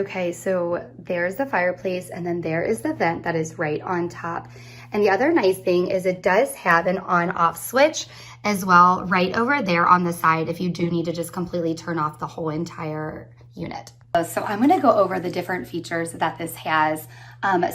Okay, so there's the fireplace, and then there is the vent that is right on top. And the other nice thing is it does have an on-off switch as well right over there on the side if you do need to just completely turn off the whole entire unit. So I'm gonna go over the different features that this has.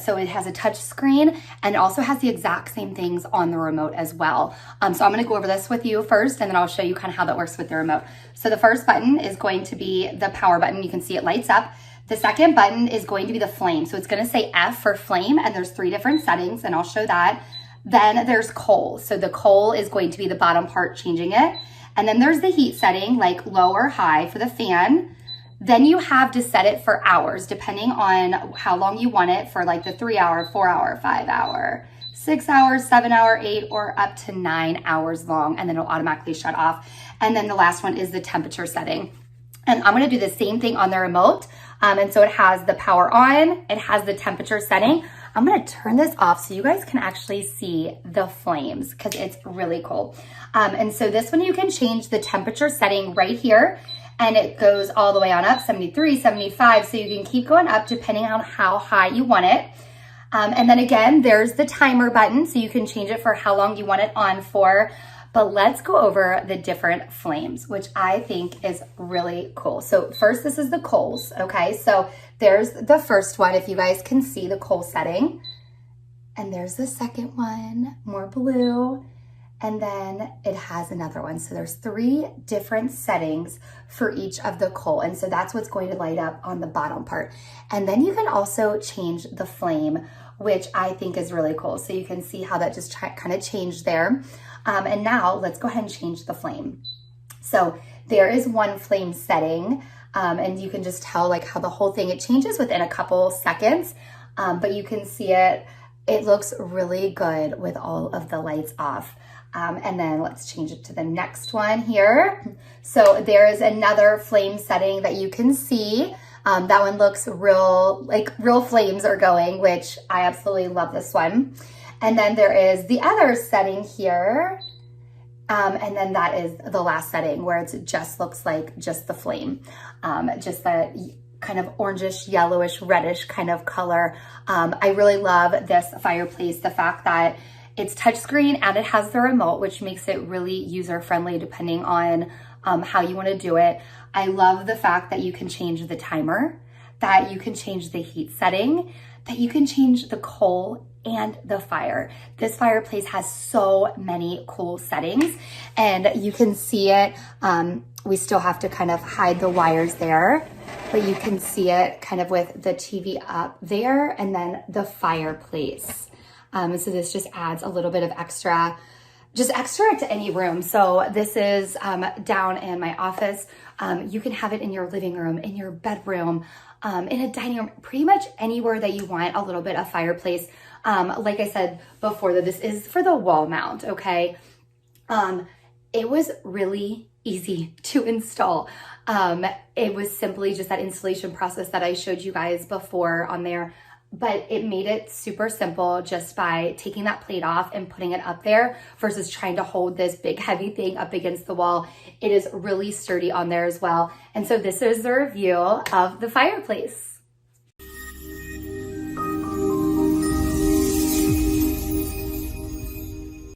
So it has a touch screen and also has the exact same things on the remote as well. So I'm gonna go over this with you first, and then I'll show you kind of how that works with the remote. So the first button is going to be the power button. You can see it lights up. The second button is going to be the flame. So it's gonna say F for flame, and there's 3 different settings, and I'll show that. Then there's coal. So the coal is going to be the bottom part, changing it. And then there's the heat setting, like low or high for the fan. Then you have to set it for hours, depending on how long you want it, for like the 3 hour, 4 hour, 5 hour, 6 hours, 7 hour, 8, or up to 9 hours long, and then it'll automatically shut off. And then the last one is the temperature setting. And I'm gonna do the same thing on the remote. And so it has the power on, it has the temperature setting. I'm gonna turn this off so you guys can actually see the flames, because it's really cool. And so this one, you can change the temperature setting right here, and it goes all the way on up, 73, 75, so you can keep going up depending on how high you want it. And then again, there's the timer button, so you can change it for how long you want it on for. But let's go over the different flames, which I think is really cool. So first, this is the coals, okay? So there's the first one, if you guys can see the coal setting. And there's the second one, more blue. And then it has another one. So there's 3 different settings for each of the coal. And so that's what's going to light up on the bottom part. And then you can also change the flame, which I think is really cool. So you can see how that just kind of changed there. And now let's go ahead and change the flame. So there is one flame setting, and you can just tell like how the whole thing, it changes within a couple seconds, but you can see it looks really good with all of the lights off. And then let's change it to the next one here. So there is another flame setting that you can see. That one looks real, like real flames are going, which I absolutely love this one. And then there is the other setting here. And then that is the last setting where it just looks like just the flame, just that kind of orangish, yellowish, reddish kind of color. I really love this fireplace, the fact that it's touchscreen and it has the remote, which makes it really user-friendly depending on how you want to do it. I love the fact that you can change the timer, that you can change the heat setting, that you can change the coal and the fire. This fireplace has so many cool settings, and you can see it. We still have to kind of hide the wires there, but you can see it kind of with the TV up there, and then the fireplace. So this just adds a little bit of extra to any room. So this is down in my office. You can have it in your living room, in your bedroom, in a dining room, pretty much anywhere that you want a little bit of fireplace. Like I said before, that this is for the wall mount, okay? It was really easy to install. It was simply just that installation process that I showed you guys before on there, but it made it super simple just by taking that plate off and putting it up there versus trying to hold this big heavy thing up against the wall. It is really sturdy on there as well. And so this is the review of the fireplace.